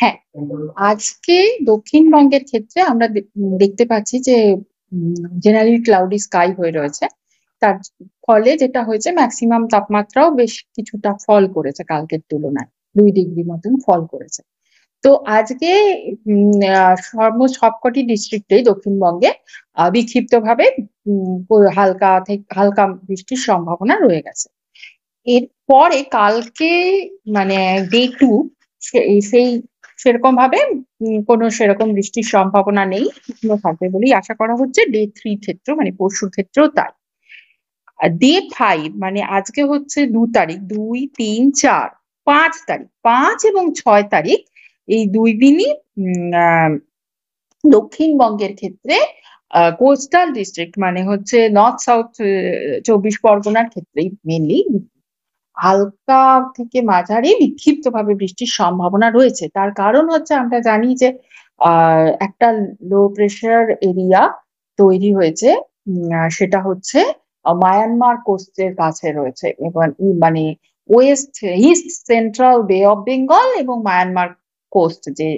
হ্যাঁ, আজকে দক্ষিণবঙ্গের ক্ষেত্রে আমরা দেখতে পাচ্ছি যে জেনারেলি ক্লাউডি স্কাই হয়ে রয়েছে। তার ফলে যেটা হয়েছে, ম্যাক্সিমাম তাপমাত্রাও বেশ কিছুটা ফল করেছে কালকের তুলনায়, 2 ডিগ্রি মতন ফল করেছে। তো আজকে সবকটি ডিস্ট্রিক্টেই দক্ষিণবঙ্গে বিক্ষিপ্তভাবে হালকা থেকে হালকা বৃষ্টির সম্ভাবনা রয়ে গেছে। এরপরে কালকে মানে ডে 2, সেই সেরকম ভাবে কোনো সেরকম বৃষ্টির সম্ভাবনা নেই, শুকনো থাকবে বলেই আশা করা হচ্ছে। ডে 3 ক্ষেত্রেও মানে পরশুর ক্ষেত্রেও তাই। আর ডে 5 মানে আজকে হচ্ছে 2 তারিখ, 2, 3, 4, 5 তারিখ, 5 এবং 6 তারিখ এই 2 দিনই দক্ষিণবঙ্গের ক্ষেত্রে কোস্টাল ডিস্ট্রিক্ট মানে হচ্ছে নর্থ সাউথ 24 পরগনার ক্ষেত্রেই মেনলি হালকা থেকে মাঝারি বিক্ষিপ্তভাবে বৃষ্টির সম্ভাবনা রয়েছে। তার কারণ হচ্ছে, আমরা জানি যে একটা লো প্রেশার এরিয়া তৈরি হয়েছে। সেটা হচ্ছে মায়ানমার কোস্টের কাছে রয়েছে, এবং মানে ওয়েস্ট ইস্ট সেন্ট্রাল বে অফ বেঙ্গল এবং মায়ানমার কোস্ট যে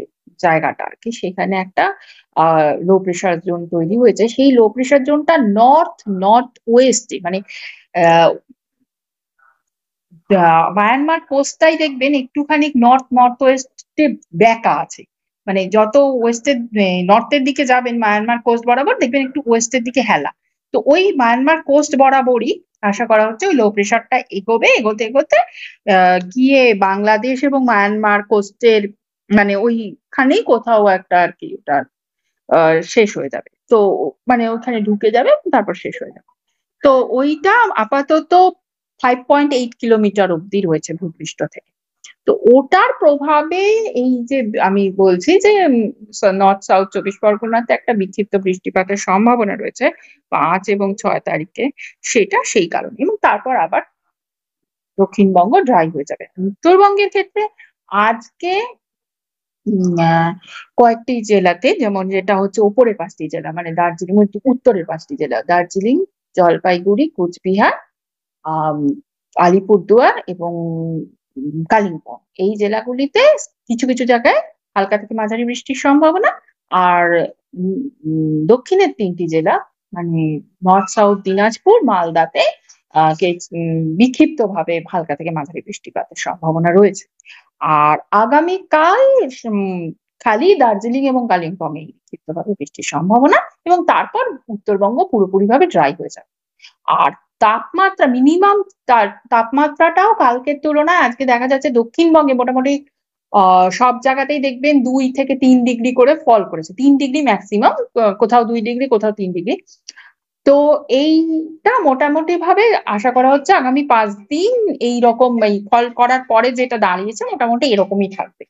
জায়গাটা আর কি, সেখানে একটা লো প্রেশার জোন তৈরি হয়েছে। সেই লো প্রেশার জোনটা নর্থ নর্থ ওয়েস্টে মানে আহ মায়ানমার কোস্টটাই দেখবেন একটুখানি নর্থ নর্থ ওয়েস্টে ব্যাকা আছে। মানে যত ওয়েস্টের নর্থের দিকে যাবেন মায়ানমার কোস্ট বরাবর, দেখবেন একটু ওয়েস্টের দিকে হেলা। তো ওই মায়ানমার কোস্ট বরাবরই আশা করা হচ্ছে ওই লো প্রেশারটা এগোবে, এগোতে এগোতে গিয়ে বাংলাদেশ এবং মায়ানমার কোস্টের মানে ওইখানেই কোথাও একটা আর কি ওটা শেষ হয়ে যাবে। তো মানে ওখানে ঢুকে যাবে, তারপর শেষ হয়ে যাবে। তো ওইটা আপাতত 5.8 কিলোমিটার অব্দি রয়েছে ভূপৃষ্ঠ থেকে। তো ওটার প্রভাবে এই যে আমি বলছি যে নর্থ সাউথ 24 পরগনাতে একটা বিক্ষিপ্ত বৃষ্টিপাতের সম্ভাবনা রয়েছে 5 এবং 6 তারিখে, সেটা সেই কারণে। এবং তারপর আবার দক্ষিণবঙ্গ ড্রাই হয়ে যাবে। উত্তরবঙ্গের ক্ষেত্রে আজকে কয়েকটি জেলাতে, যেমন যেটা হচ্ছে ওপরের 5টি জেলা মানে দার্জিলিং, উত্তরের 5টি জেলা দার্জিলিং, জলপাইগুড়ি, কোচবিহার, আম, আলিপুরদুয়ার এবং কালিম্পং, এই জেলাগুলিতে কিছু কিছু জায়গায় হালকা থেকে মাঝারি বৃষ্টির সম্ভাবনা। আর দক্ষিণের 3টি জেলা মানে নর্থ সাউথ দিনাজপুর, মালদাতে বিক্ষিপ্তভাবে হালকা থেকে মাঝারি বৃষ্টিপাতের সম্ভাবনা রয়েছে। আর আগামীকাল উম, খালি দার্জিলিং এবং কালিম্পং এই বিক্ষিপ্তভাবে বৃষ্টির সম্ভাবনা, এবং তারপর উত্তরবঙ্গ পুরোপুরিভাবে ড্রাই হয়ে যাবে। আর তাপমাত্রা মিনিমাম তাপমাত্রাটাও কালকের তুলনায় আজকে দেখা যাচ্ছে দক্ষিণবঙ্গে মোটামুটি সব জায়গাতেই দেখবেন 2 থেকে 3 ডিগ্রি করে ফল করেছে, 3 ডিগ্রি ম্যাক্সিমাম, কোথাও 2 ডিগ্রি, কোথাও 3 ডিগ্রি। তো এইটা মোটামুটি ভাবে আশা করা হচ্ছে আগামী 5 দিন এই রকম, এই ফল করার পরে যেটা দাঁড়িয়েছে মোটামুটি এরকমই থাকবে।